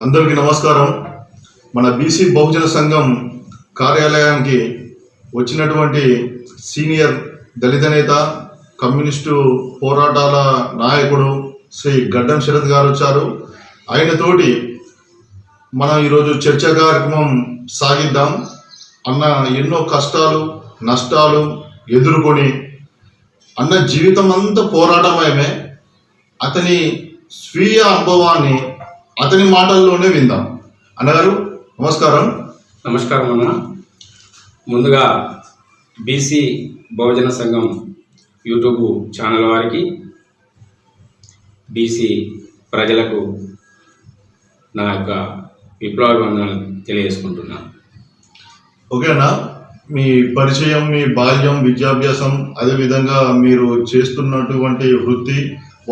అందరికీ నమస్కారం. మన బీసీ బహుజన సంఘం కార్యాలయానికి వచ్చినటువంటి సీనియర్ దళిత నేత, కమ్యూనిస్టు పోరాటాల నాయకుడు శ్రీ గడ్డం శరత్ గారు వచ్చారు. ఆయనతోటి మనం ఈరోజు చర్చా కార్యక్రమం సాగిద్దాం. అన్న ఎన్నో కష్టాలు నష్టాలు ఎదుర్కొని అన్న జీవితం అంతా పోరాటమయమే. అతని స్వీయ అనుభవాన్ని అతని మాటల్లోనే విందాం. అన్నగారు నమస్కారం. నమస్కారం అన్న. ముందుగా బీసీ బహుజన సంఘం యూట్యూబ్ ఛానల్ వారికి, బీసీ ప్రజలకు నా యొక్క విప్లవాభివందనాలు తెలియజేసుకుంటున్నాను. ఓకే అన్న, మీ పరిచయం, మీ బాల్యం, విద్యాభ్యాసం, అదేవిధంగా మీరు చేస్తున్నటువంటి వృత్తి,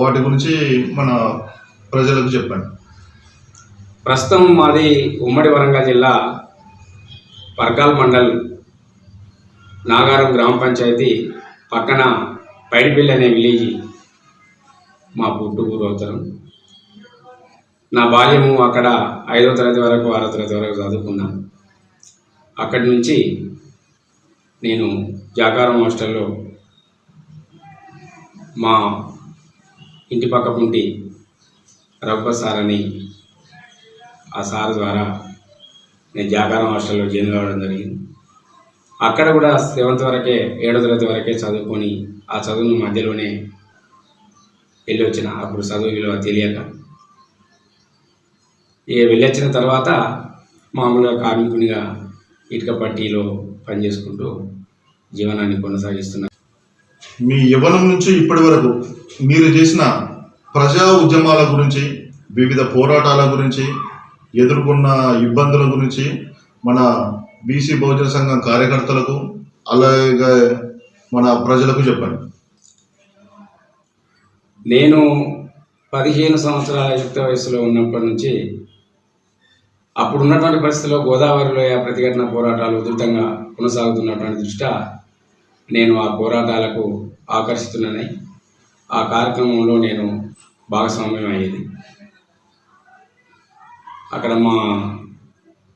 వాటి గురించి మన ప్రజలకు చెప్పండి. ప్రస్తుతం మాది ఉమ్మడి వరంగల్ జిల్లా పర్కాల్ మండల్ నాగారం గ్రామ పంచాయతీ పక్కన పైడిపల్లి అనే విలేజ్ మా పుట్టుకూరు అవుతారు. నా బాల్యము అక్కడ 5వ తరగతి వరకు 6వ తరగతి వరకు చదువుకున్నాను. అక్కడి నుంచి నేను జాకారం హాస్టల్లో మా ఇంటి పక్క పుంటి రఘుపతి సార్ అని ఆ సార్ ద్వారా నేను జాకారం హాస్టల్లో జాయిన్ కావడం జరిగింది. అక్కడ కూడా 7th వరకే 7వ తరగతి వరకే చదువుకొని ఆ చదువును మధ్యలోనే వెళ్ళి వచ్చిన. అప్పుడు చదువు విలువ తెలియక వెళ్ళొచ్చిన తర్వాత మామూలుగా కార్మికునిగా ఇటుక పట్టీలో పనిచేసుకుంటూ జీవనాన్ని కొనసాగిస్తున్నాను. మీ యవ్వనం నుంచి ఇప్పటి వరకు మీరు చేసిన ప్రజా ఉద్యమాల గురించి, వివిధ పోరాటాల గురించి, ఎదుర్కొన్న ఇబ్బందుల గురించి మన బీసీ బహుజన సంఘం కార్యకర్తలకు, అలాగే మన ప్రజలకు చెప్పండి. నేను 15 సంవత్సరాల యుక్త వయసులో ఉన్నప్పటి నుంచి అప్పుడున్నటువంటి పరిస్థితుల్లో గోదావరిలో ప్రతిఘటన పోరాటాలు ఉధృతంగా కొనసాగుతున్నటువంటి దృష్ట్యా నేను ఆ పోరాటాలకు ఆకర్షితున్నానై ఆ కార్యక్రమంలో నేను భాగస్వామ్యం అయ్యేది. అక్కడ మా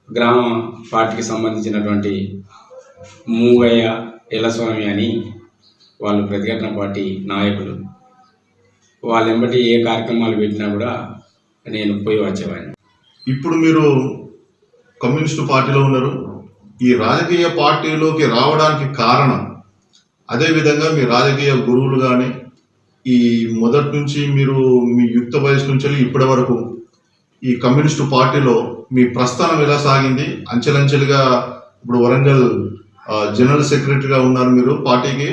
గ్రామ పార్టీకి సంబంధించినటువంటి మూగయ్య ఎల్లస్వామి అని వాళ్ళు ప్రతిఘటన పార్టీ నాయకులు. వాళ్ళ వెంబటి ఏ కార్యక్రమాలు పెట్టినా కూడా నేను పోయి వచ్చేవాడిని. ఇప్పుడు మీరు కమ్యూనిస్టు పార్టీలో ఉన్నారు. ఈ రాజకీయ పార్టీలోకి రావడానికి కారణం, అదేవిధంగా మీ రాజకీయ గురువులు కానీ, ఈ మొదటి నుంచి మీరు మీ యుక్త వయసు నుంచి ఇప్పటి వరకు ఈ కమ్యూనిస్టు పార్టీలో మీ ప్రస్థానం ఎలా సాగింది? అంచెలంచెలుగా ఇప్పుడు వరంగల్ జనరల్ సెక్రటరీగా ఉన్నారు మీరు పార్టీకి.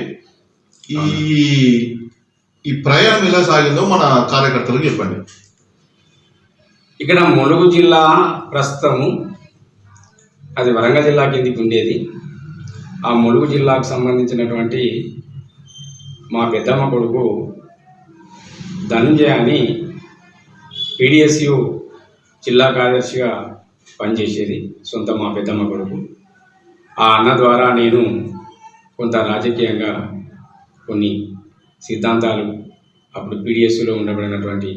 ఈ ప్రయాణం ఎలా సాగిందో మన కార్యకర్తలకు చెప్పండి. ఇక్కడ ములుగు జిల్లా ప్రస్తుతము అది వరంగల్ జిల్లా కిందికి ఉండేది. ఆ ములుగు జిల్లాకు సంబంధించినటువంటి మా పెద్దమ్మ కొడుకు ధనుంజయ అని పీడిఎస్యు జిల్లా కార్యదర్శిగా పనిచేసేది, సొంత మా పెద్దమ్మ కొడుకు. ఆ అన్న ద్వారా నేను కొంత రాజకీయంగా కొన్ని సిద్ధాంతాలు అప్పుడు పీడిఎస్యులో ఉండబడినటువంటి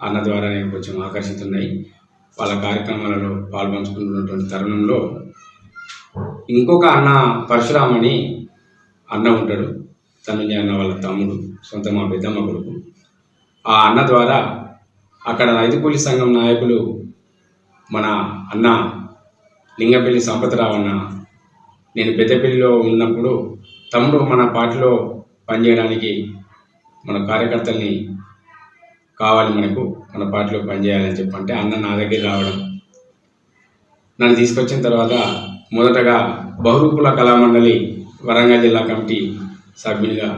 అన్న ద్వారా నేను కొంచెం ఆకర్షితున్నాయి. వాళ్ళ కార్యక్రమాలలో పాల్పంచుకుంటున్నటువంటి తరుణంలో ఇంకొక అన్న పరశురామ్ అని అన్న ఉంటాడు, ధనుంజయ అన్న వాళ్ళ తమ్ముడు, సొంత మా పెద్దమ్మ కొడుకు. ఆ అన్న ద్వారా అక్కడ రైతు కూలీ సంఘం నాయకులు మన అన్న లింగపల్లి సంపతరావు అన్న, నేను పెద్దపల్లిలో ఉన్నప్పుడు తమ్ముడు మన పార్టీలో పనిచేయడానికి మన కార్యకర్తల్ని కావాలి, మనకు మన పార్టీలో పనిచేయాలని చెప్పంటే అన్న నా దగ్గర రావడం, నన్ను తీసుకొచ్చిన తర్వాత మొదటగా బహురూపుల కళామండలి వరంగల్ జిల్లా కమిటీ సభ్యునిగా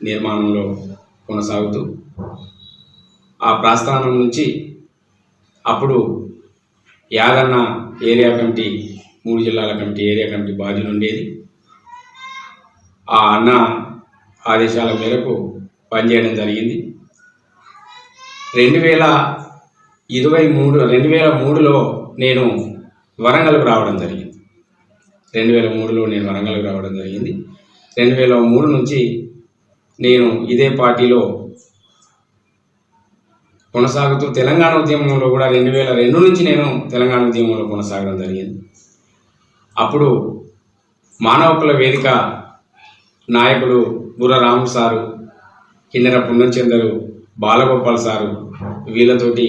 నిర్మాణంలో కొనసాగుతూ ఆ ప్రస్థానం నుంచి అప్పుడు యాదన్న ఏరియా కమిటీ, 3 జిల్లాల కమిటీ ఏరియా కమిటీ బాధ్యులు ఉండేది. ఆ అన్న ఆదేశాల మేరకు పనిచేయడం జరిగింది. 2003లో నేను వరంగల్కు రావడం జరిగింది. 2003 నుంచి నేను ఇదే పార్టీలో కొనసాగుతూ తెలంగాణ ఉద్యమంలో కూడా 2002 నుంచి నేను తెలంగాణ ఉద్యమంలో కొనసాగడం జరిగింది. అప్పుడు మానవ హక్కుల వేదిక నాయకుడు బుర్ర రాము సారు, కిన్నెర పుణ్యచందరు, బాలగోపాల్ సారు వీళ్ళతోటి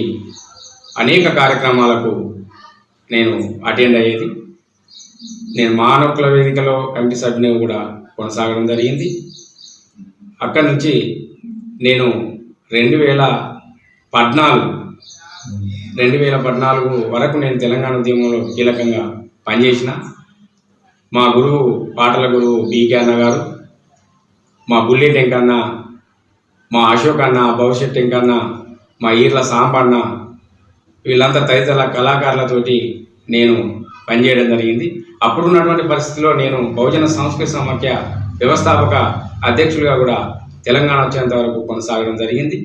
అనేక కార్యక్రమాలకు నేను అటెండ్ అయ్యేది. నేను మానవ హక్కుల వేదికలో కమిటీ సభ్యునిగా కూడా కొనసాగడం జరిగింది. అక్కడి నుంచి నేను 2014 వరకు నేను తెలంగాణ ఉద్యమంలో కీలకంగా పనిచేసిన. మా గురువు పాటల గురువు బీకే అన్న గారు, మా బుల్లెట్ ఎంకన్న, మా అశోక్ అన్న, భవిష్యత్ ఎంకన్న, మా ఈర్ల సాంబన్న వీళ్ళంతా తదితర కళాకారులతోటి నేను పనిచేయడం జరిగింది. అప్పుడున్నటువంటి పరిస్థితిలో నేను బహుజన సంస్కృతి సమాఖ్య వ్యవస్థాపక అధ్యక్షుడిగా కూడా తెలంగాణ వచ్చేంత వరకు కొనసాగడం జరిగింది.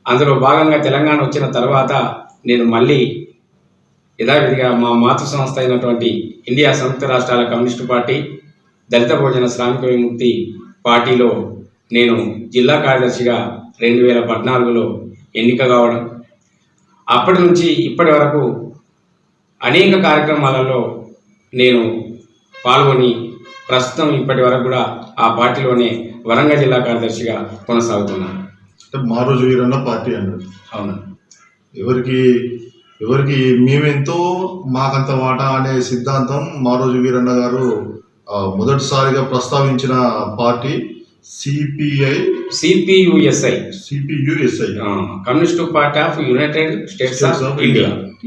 అందులో భాగంగా తెలంగాణ వచ్చిన తర్వాత నేను మళ్ళీ యథావిధిగా మా మాతృ సంస్థ అయినటువంటి ఇండియా సంయుక్త రాష్ట్రాల కమ్యూనిస్టు పార్టీ దళిత బహుజన శ్రామిక విముక్తి పార్టీలో నేను జిల్లా కార్యదర్శిగా 2014లో ఎన్నిక కావడం, అప్పటి నుంచి ఇప్పటి వరకు అనేక కార్యక్రమాలలో నేను పాల్గొని ప్రస్తుతం ఇప్పటి వరకు కూడా ఆ పార్టీలోనే వరంగల్ జిల్లా కార్యదర్శిగా కొనసాగుతున్నాను. అంటే మా రోజు వీరన్న పార్టీ అన్నారు. అవును. ఎవరికి మేమెంతో మాకంత వాటా అనే సిద్ధాంతం మా రోజు వీరన్న గారు మొదటిసారిగా ప్రస్తావించిన party CPUSI communist party of United States of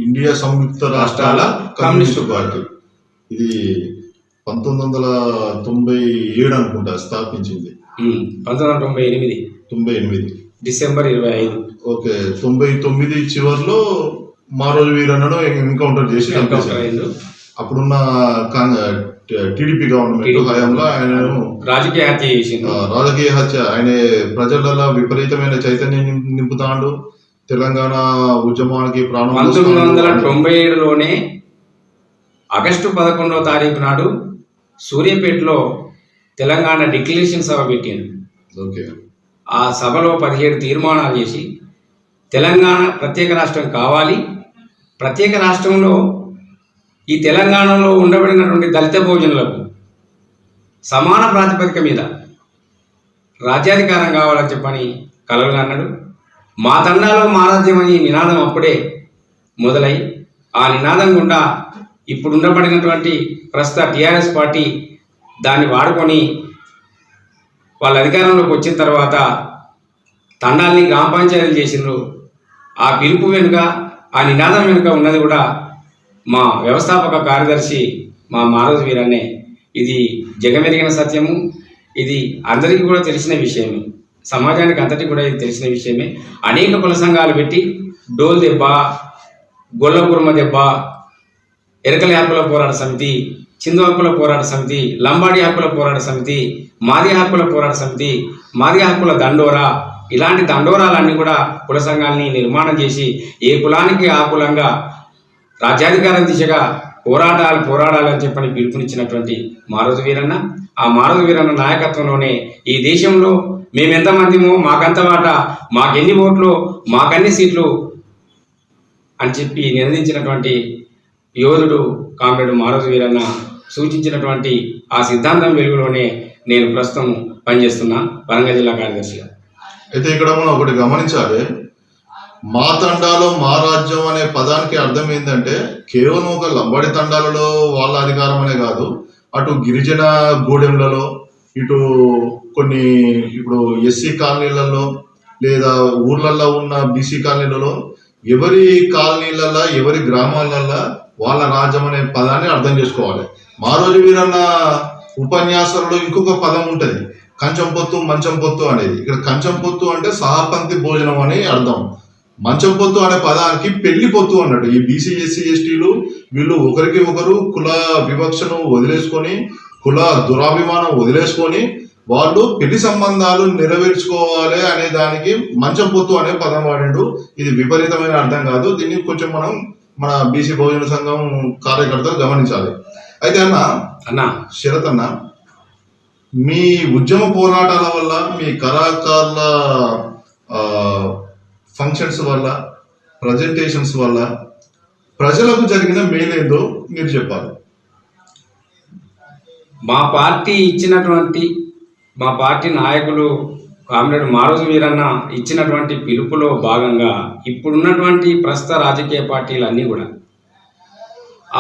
India సంయుక్త రాష్ట్రాల కమ్యూనిస్టు పార్టీ. ఇది 1997 అనుకుంటా స్థాపించింది. 1998 డిసెంబర్ 25. ఓకే. 99 చివరిలో మా రోజు వీరన్నను ఎన్కౌంటర్ చేసి చంపేశారు. అప్పుడున్న టీడీపీ గవర్నమెంట్ హయాంలో ఆయన రాజకీయ హత్య ఆయన ప్రజలలో విపరీతమైన చైతన్యం నింపుతాడు. తెలంగాణ ఉద్యమానికి ప్రాణం 1997లోనే ఆగస్టు 11వ తారీఖు నాడు సూర్యాపేటలో తెలంగాణ డిక్లరేషన్ సభ పెట్టింది. ఓకే. ఆ సభలో 17 తీర్మానాలు చేసి తెలంగాణ ప్రత్యేక రాష్ట్రం కావాలి, ప్రత్యేక రాష్ట్రంలో ఈ తెలంగాణలో ఉండబడినటువంటి దళిత బహుజనులకు సమాన ప్రాతిపదిక మీద రాజ్యాధికారం కావాలని చెప్పని కలలు అన్నాడు. మా తండాలో మారాజ్యం అని నినాదం అప్పుడే మొదలై ఆ నినాదం గుండా ఇప్పుడు ఉండబడినటువంటి ప్రస్తుత టీఆర్ఎస్ పార్టీ దాన్ని వాడుకొని వాళ్ళ అధికారంలోకి వచ్చిన తర్వాత తండాల్ని గ్రామ పంచాయతీలు చేసిండ్రు. ఆ పిలుపు వెనుక, ఆ నినాదం వెనుక ఉన్నది కూడా మా వ్యవస్థాపక కార్యదర్శి మా మారోజు వీరన్నే. ఇది జగమెరిగిన సత్యము. ఇది అందరికీ కూడా తెలిసిన విషయమే, సమాజానికి అంతటి కూడా ఇది తెలిసిన విషయమే. అనేక కుల సంఘాలు పెట్టి డోల్ దెబ్బ, గొల్ల కుర్మ దెబ్బ, ఎరకల హక్కుల పోరాట సమితి, చిందు హక్కుల పోరాట సమితి, లంబాడి హక్కుల పోరాట సమితి, మాది హక్కుల పోరాట సమితి, మాది హక్కుల దండోరా, ఇలాంటి దండోరాలన్నీ కూడా కుల సంఘాలని నిర్మాణం చేసి ఏ కులానికి ఆ కులంగా రాజ్యాధికారం దిశగా పోరాడాలని చెప్పని పిలుపునిచ్చినటువంటి మారోజు వీరన్న. ఆ మారోజు వీరన్న నాయకత్వంలోనే ఈ దేశంలో మేమెంతమందిమో మాకంత వాటా, మాకెన్ని ఓట్లు, మాకన్ని సీట్లు అని చెప్పి నినదించినటువంటి యోధుడు కామ్రేడ్ మారోజు వీరన్న సూచించినటువంటి ఆ సిద్ధాంతం వెలుగులోనే నేను ప్రస్తుతం పనిచేస్తున్నా వరంగల్ జిల్లా కార్యదర్శిగా. అయితే ఇక్కడ మనం ఒకటి గమనించాలి. మా తండాలో మా రాజ్యం అనే పదానికి అర్థం ఏంటంటే కేవలం ఒక లంబాడి తండాలలో వాళ్ళ అధికారం అనే కాదు, అటు గిరిజన గూడెంలలో, ఇటు కొన్ని ఇప్పుడు ఎస్సీ కాలనీలలో లేదా ఊర్లలో ఉన్న బీసీ కాలనీలలో, ఎవరి కాలనీలలో ఎవరి గ్రామాలలో వాళ్ళ రాజ్యం అనే పదాన్ని అర్థం చేసుకోవాలి. మా రోజు వీరన్న ఉపన్యాసంలో ఇంకొక పదం ఉంటుంది, కంచం పొత్తు మంచం పొత్తు అనేది. ఇక్కడ కంచం పొత్తు అంటే సహపంక్తి భోజనం అని అర్థం. మంచం పొత్తు అనే పదానికి పెళ్లి పొత్తు అన్నట్టు. ఈ బీసీ ఎస్సీ ఎస్టీలు వీళ్ళు ఒకరికి ఒకరు కుల వివక్షను వదిలేసుకొని, కుల దురాభిమానం వదిలేసుకొని వాళ్ళు పెళ్లి సంబంధాలు నెరవేర్చుకోవాలి అనే దానికి మంచం పొత్తు అనే పదం వాడిండు. ఇది విపరీతమైన అర్థం కాదు. దీన్ని కొంచెం మనం మన బీసీ బహుజన సంఘం కార్యకర్తలు గమనించాలి. అయితే అన్న శరత్ అన్న, మీ ఉద్యమ పోరాటాల వల్ల, మీ కళాకారుల ఫంక్షన్స్ వల్ల, ప్రజెంటేషన్స్ వల్ల ప్రజలకు జరిగిన మేలేందో మీరు చెప్పాలి. మా పార్టీ నాయకులు కామ్రేడ్ మారోజు వీరన్న ఇచ్చినటువంటి పిలుపులో భాగంగా ఇప్పుడున్నటువంటి ప్రస్తుత రాజకీయ పార్టీలన్నీ కూడా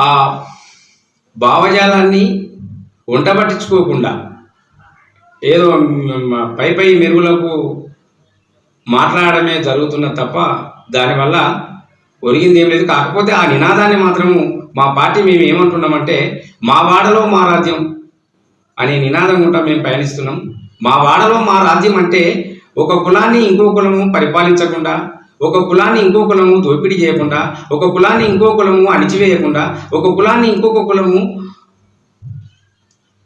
ఆ భావజాలాన్ని వంటబట్టించుకోకుండా ఏదో పై మెరుగులకు మాట్లాడమే జరుగుతున్నది తప్ప దానివల్ల ఒరిగింది ఏం లేదు. కాకపోతే ఆ నినాదాన్ని మాత్రము మా పార్టీ మేము ఏమంటున్నామంటే, మా వాడలో మా రాజ్యం అనే నినాదం కూడా మేము పయనిస్తున్నాం. మా వాడలో మా రాజ్యం అంటే ఒక కులాన్ని ఇంకో కులము పరిపాలించకుండా, ఒక కులాన్ని ఇంకో కులము దోపిడీ చేయకుండా, ఒక కులాన్ని ఇంకో కులము అణిచివేయకుండా, ఒక కులాన్ని ఇంకొక కులము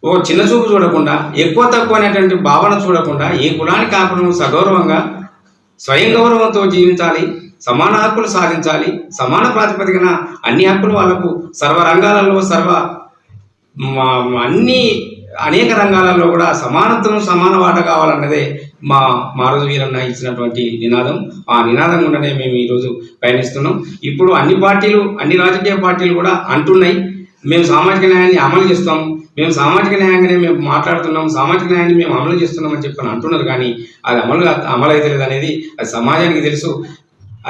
ఓ చిన్న చూపు చూడకుండా, ఎక్కువ తక్కువ అనేటువంటి భావన చూడకుండా, ఏ కులానికి ఆ కులం సగౌరవంగా స్వయం గౌరవంతో జీవించాలి, సమాన హక్కులు సాధించాలి, సమాన ప్రాతిపదికన అన్ని హక్కులు వాళ్లకు సర్వ రంగాలలో అన్ని అనేక రంగాలలో కూడా సమానత్వం సమాన వాట కావాలన్నదే మారోజు వీరన్న ఇచ్చినటువంటి నినాదం. ఆ నినాదం గుండానే మేము ఈరోజు పయనిస్తున్నాం. ఇప్పుడు అన్ని రాజకీయ పార్టీలు కూడా అంటున్నాయి, మేము సామాజిక న్యాయాన్ని అమలు చేస్తాం, మేము సామాజిక న్యాయంగానే మేము మాట్లాడుతున్నాం, సామాజిక న్యాయాన్ని మేము అమలు చేస్తున్నాం అని చెప్పని అంటున్నారు. కానీ అది అమలు అయితే లేదు అనేది అది సమాజానికి తెలుసు,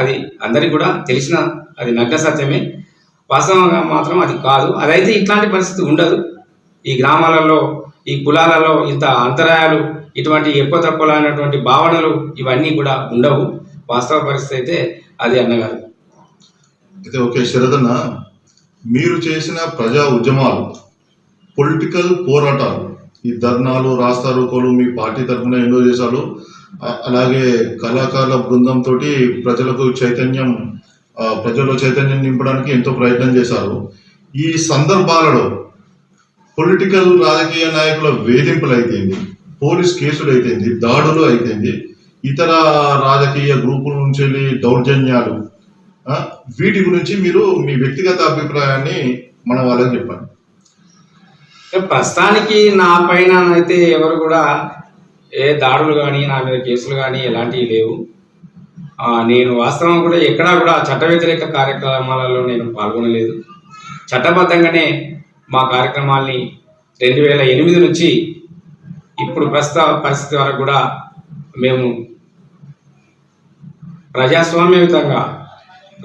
అది అందరికీ కూడా తెలిసిన అది నగ్న సత్యమే. వాస్తవంగా మాత్రం అది కాదు. అదైతే ఇట్లాంటి పరిస్థితి ఉండదు. ఈ గ్రామాలలో, ఈ కులాలలో ఇంత అంతరాయాలు, ఇటువంటి ఎక్కువ తక్కువ అనేటువంటి భావనలు ఇవన్నీ కూడా ఉండవు. వాస్తవ పరిస్థితి అయితే అది అన్నగారు. అయితే ఓకే శరదన్న, మీరు చేసిన ప్రజా ఉద్యమాలు, పొలిటికల్ పోరాటాలు, ఈ ధర్నాలు, రాస్తారోకోలు మీ పార్టీ తరఫున ఎన్నో చేశారు. అలాగే కళాకారుల బృందంతో ప్రజలలో చైతన్యం నింపడానికి ఎంతో ప్రయత్నం చేశారు. ఈ సందర్భాలలో పొలిటికల్ రాజకీయ నాయకుల వేధింపులు అయితేంది, పోలీస్ కేసులు అయితేంది, దాడులు అయితేంది, ఇతర రాజకీయ గ్రూపుల నుంచి వెళ్ళి దౌర్జన్యాలు, వీటి గురించి మీరు మీ వ్యక్తిగత అభిప్రాయాన్ని మన వాళ్ళకి చెప్పండి. ప్రస్తుతానికి నా పైన అయితే ఎవరు కూడా ఏ దాడులు కానీ, నా మీద కేసులు కానీ ఎలాంటివి లేవు. నేను వాస్తవం కూడా ఎక్కడా కూడా చట్ట వ్యతిరేక కార్యక్రమాలలో నేను పాల్గొనలేదు. చట్టబద్ధంగానే మా కార్యక్రమాల్ని 2008 నుంచి ఇప్పుడు ప్రస్తుత పరిస్థితి వరకు కూడా మేము ప్రజాస్వామ్యయుతంగా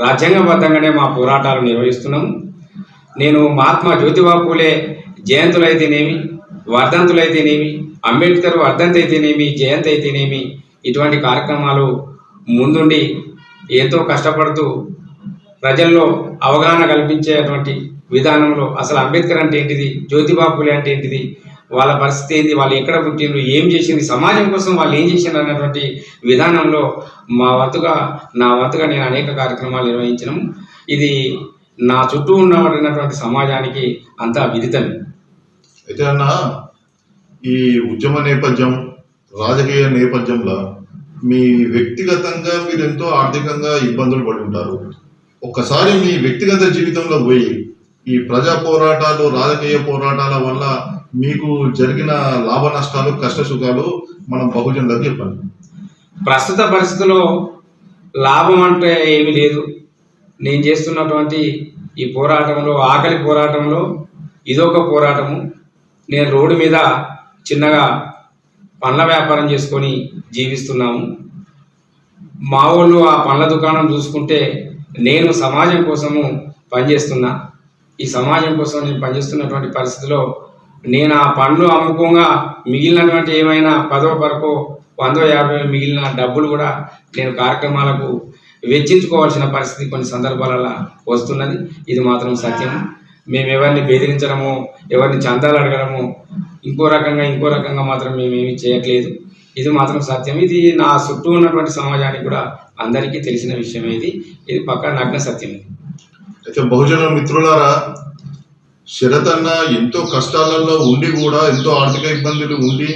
రాజ్యాంగబద్ధంగానే మా పోరాటాలు నిర్వహిస్తున్నాము. నేను మహాత్మా జ్యోతిబా పూలే జయంతులైతేనేమి, వర్ధంతులైతేనేమి, అంబేద్కర్ వర్ధంతి అయితేనేమి, జయంతి అయితేనేమి, ఇటువంటి కార్యక్రమాలు ముందుండి ఎంతో కష్టపడుతూ ప్రజల్లో అవగాహన కల్పించేటువంటి విధానంలో అసలు అంబేద్కర్ అంటే ఏంటిది, జ్యోతిబా పూలే అంటే ఏంటిది, వాళ్ళ పరిస్థితి ఏంటి, వాళ్ళు ఎక్కడ పుట్టిండ్రు, ఏం చేసింది, సమాజం కోసం వాళ్ళు ఏం చేసిండ్రు అన్నటువంటి విధానంలో నా వంతుగా నేను అనేక కార్యక్రమాలు నిర్వహించినాము. ఇది నా చుట్టూ ఉన్నటువంటి సమాజానికి అంతా విదితమే. అయితే అన్న, ఈ ఉద్యమ నేపథ్యం, రాజకీయ నేపథ్యంలో మీ వ్యక్తిగతంగా మీరు ఎంతో ఆర్థికంగా ఇబ్బందులు పడి ఉంటారు. ఒక్కసారి మీ వ్యక్తిగత జీవితంలో పోయి ఈ ప్రజా పోరాటాలు, రాజకీయ పోరాటాల వల్ల మీకు జరిగిన లాభ నష్టాలు, కష్ట సుఖాలు మనం బహుజనులకు చెప్పండి. ప్రస్తుత పరిస్థితుల్లో లాభం అంటే ఏమీ లేదు. నేను చేస్తున్నటువంటి ఈ పోరాటంలో, ఆకలి పోరాటంలో ఇదొక పోరాటము. నేను రోడ్డు మీద చిన్నగా పండ్ల వ్యాపారం చేసుకొని జీవిస్తున్నాము. మా వాళ్ళు ఆ పండ్ల దుకాణం చూసుకుంటే నేను సమాజం కోసము పనిచేస్తున్నా. ఈ సమాజం కోసం నేను పనిచేస్తున్నటువంటి పరిస్థితిలో నేను ఆ పండ్లు అమ్ముకోగా మిగిలినటువంటి ఏమైనా 10 వరకు 150 మిగిలిన డబ్బులు కూడా నేను కార్యక్రమాలకు వెచ్చించుకోవాల్సిన పరిస్థితి కొన్ని సందర్భాలలో వస్తున్నది. ఇది మాత్రం సత్యం. మేము ఎవరిని బెదిరించడము, ఎవరిని చందాలు అడగడము, ఇంకో రకంగా మాత్రం మేమేమి చేయట్లేదు. ఇది మాత్రం సత్యం. ఇది నా చుట్టూ ఉన్నటువంటి సమాజానికి కూడా అందరికీ తెలిసిన విషయమే. ఇది పక్కా నగ్న సత్యం. అయితే బహుజన మిత్రులారా, శరతన్న ఎంతో కష్టాలలో ఉండి కూడా, ఎంతో ఆర్థిక ఇబ్బందులు ఉండి,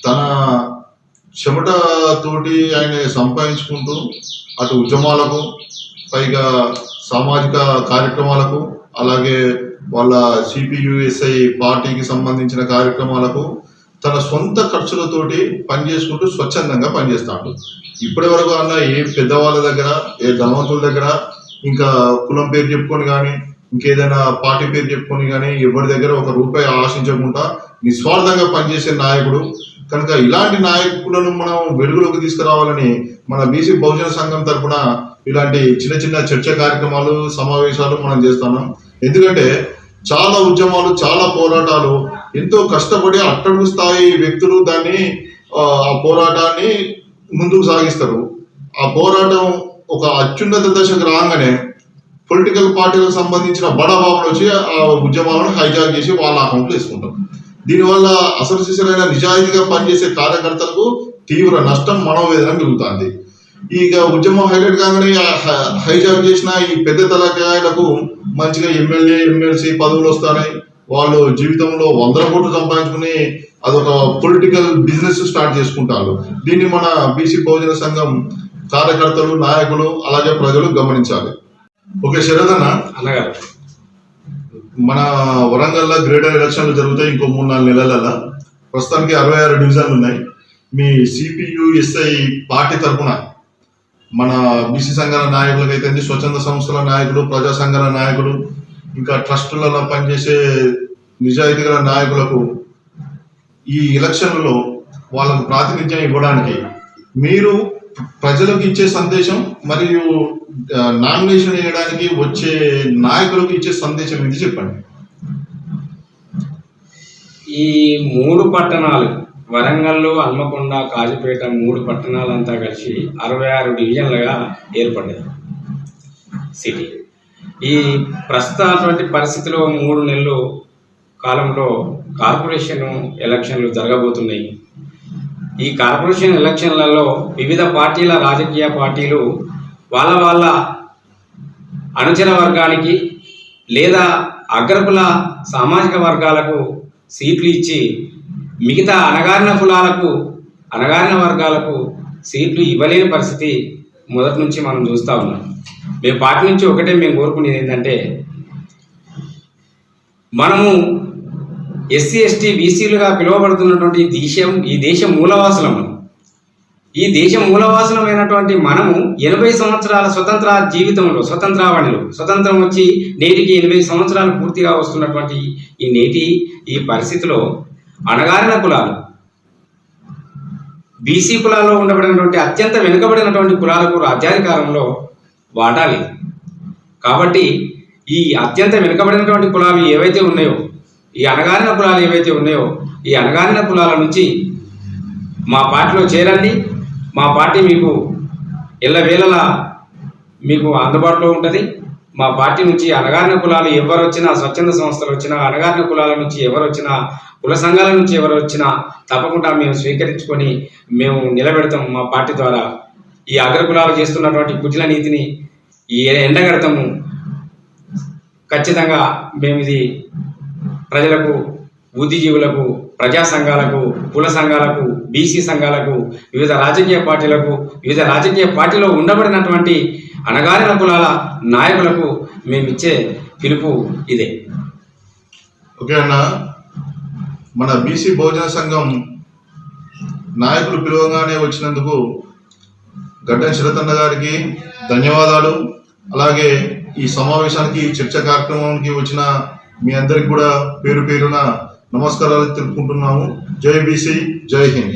తన చెమటతోటి ఆయన సంపాదించుకుంటూ అటు ఉద్యమాలకు, పైగా సామాజిక కార్యక్రమాలకు, అలాగే వాళ్ళ సిపియుఎస్ఐ పార్టీకి సంబంధించిన కార్యక్రమాలకు తన సొంత ఖర్చులతోటి పనిచేసుకుంటూ స్వచ్ఛందంగా పనిచేస్తాడు. ఇప్పటి వరకు అన్న ఏ పెద్దవాళ్ళ దగ్గర, ఏ ధనవంతుల దగ్గర, ఇంకా కులం పేరు చెప్పుకొని కానీ, ఇంకేదైనా పార్టీ పేరు చెప్పుకొని కానీ ఎవరి దగ్గర ఒక రూపాయి ఆశించకుండా నిస్వార్థంగా పనిచేసే నాయకుడు. కనుక ఇలాంటి నాయకులను మనం వెలుగులోకి తీసుకురావాలని మన బీసీ బహుజన సంఘం తరఫున ఇలాంటి చిన్న చిన్న చర్చ కార్యక్రమాలు, సమావేశాలు మనం చేస్తున్నాం. ఎందుకంటే చాలా ఉద్యమాలు, చాలా పోరాటాలు, ఎంతో కష్టపడి అట్టడుగు స్థాయి వ్యక్తులు దాన్ని ఆ పోరాటాన్ని ముందుకు సాగిస్తారు. ఆ పోరాటం ఒక అత్యున్నత దశకు రాగానే పొలిటికల్ పార్టీలకు సంబంధించిన బడాబాబులు వచ్చి ఆ ఉద్యమాలను హైజాక్ చేసి వాళ్ళ అకౌంట్లు వేసుకుంటారు. దీనివల్ల అసలు సిసలైన నిజాయితీగా పనిచేసే కార్యకర్తలకు తీవ్ర నష్టం, మనోవేదన మిగులుతుంది. ఇక ఉద్యమం హైలైట్ కాగానే హైజాక్ చేసిన ఈ పెద్ద తలకాయలకు మంచిగా ఎమ్మెల్యే, ఎమ్మెల్సీ పదవులు వస్తాయి. వాళ్ళు జీవితంలో 100 కోట్లు సంపాదించుకుని అదొక పొలిటికల్ బిజినెస్ స్టార్ట్ చేసుకుంటారు. దీన్ని మన బీసీ బహుజన సంఘం కార్యకర్తలు, నాయకులు, అలాగే ప్రజలు గమనించాలి. ఓకే శరదన్న, అన్నగారు, మన వరంగల్లో గ్రేటర్ ఎలక్షన్లు జరుగుతాయి ఇంకో 3-4 నెలల. ప్రస్తుతానికి 66 డివిజన్లు ఉన్నాయి. మీ సిపియుఎస్ఐ పార్టీ తరఫున మన బీసీ సంఘాల నాయకులకైతే, స్వచ్ఛంద సంస్థల నాయకులు, ప్రజా సంఘాల నాయకులు, ఇంకా ట్రస్టులలో పనిచేసే నిజాయితీ గల నాయకులకు ఈ ఎలక్షన్లలో వాళ్ళకు ప్రాతినిధ్యం ఇవ్వడానికి మీరు ప్రజలకు ఇచ్చే సందేశం మరియు నామినేషన్ వేయడానికి వచ్చే నాయకులకు ఇచ్చే సందేశం ఏంటి చెప్పండి. ఈ 3 పట్టణాలు, వరంగల్, హన్మకొండ, కాజీపేట 3 పట్టణాలంతా కలిసి 66 డివిజన్లుగా ఏర్పడ్డాయి సిటీ. ఈ ప్రస్తుతటువంటి పరిస్థితిలో 3 నెలలు కాలంలో కార్పొరేషన్ ఎలక్షన్లు జరగబోతున్నాయి. ఈ కార్పొరేషన్ ఎలక్షన్లలో వివిధ పార్టీల, రాజకీయ పార్టీలు వాళ్ళ అనుచర వర్గానికి లేదా అగ్రకుల సామాజిక వర్గాలకు సీట్లు ఇచ్చి మిగతా అణగారిన కులాలకు, అణగారిన వర్గాలకు సీట్లు ఇవ్వలేని పరిస్థితి మొదటి నుంచి మనం చూస్తూ ఉన్నాం. మేము పార్టీ నుంచి ఒకటే మేము కోరుకునేది ఏంటంటే, మనము ఎస్సీ, ఎస్టీ, బీసీలుగా పిలువబడుతున్నటువంటి ఈ దేశం మూలవాసులము. ఈ దేశం మూలవాసులమైనటువంటి మనము 80 సంవత్సరాల స్వతంత్ర జీవితంలో, స్వతంత్రం వచ్చి నేటికి 80 సంవత్సరాలు పూర్తిగా వస్తున్నటువంటి ఈ పరిస్థితిలో అణగారిన కులాలు, బీసీ కులాల్లో ఉండబడినటువంటి అత్యంత వెనుకబడినటువంటి కులాలకు రాజ్యాధికారంలో వాటా లేదు. కాబట్టి ఈ అత్యంత వెనుకబడినటువంటి కులాలు ఏవైతే ఉన్నాయో, ఈ అణగారిన కులాలు ఏవైతే ఉన్నాయో, ఈ అణగారిన కులాల నుంచి మా పార్టీలో చేరండి. మా పార్టీ మీకు ఎల్లవేళలా మీకు అందుబాటులో ఉంటుంది. మా పార్టీ నుంచి అణగారిన కులాలు ఎవరు వచ్చినా, స్వచ్ఛంద సంస్థలు వచ్చినా, అణగారిన కులాల నుంచి ఎవరు వచ్చినా, కుల సంఘాల నుంచి ఎవరు వచ్చినా తప్పకుండా మేము స్వీకరించుకొని మేము నిలబెడతాం. మా పార్టీ ద్వారా ఈ అగ్రకులాలు చేస్తున్నటువంటి కుజల నీతిని ఈ ఎండగడతాము. ఖచ్చితంగా మేము ఇది ప్రజలకు, బుద్ధిజీవులకు, ప్రజా సంఘాలకు, కుల సంఘాలకు, బీసీ సంఘాలకు, వివిధ రాజకీయ పార్టీలకు, వివిధ రాజకీయ పార్టీలో ఉండబడినటువంటి అణగారిన కులాల నాయకులకు మేమిచ్చే పిలుపు ఇదే. ఓకే అన్న, మన బీసీ బహుజన సంఘం నాయకులు పిలువగానే వచ్చినందుకు గడ్డం శరతన్న గారికి ధన్యవాదాలు. అలాగే ఈ సమావేశానికి, ఈ చర్చ కార్యక్రమానికి వచ్చిన మీ అందరికి కూడా పేరు పేరున నమస్కారాలు తెలుపుకుంటున్నాము. జై బీసీ, జై హింద్.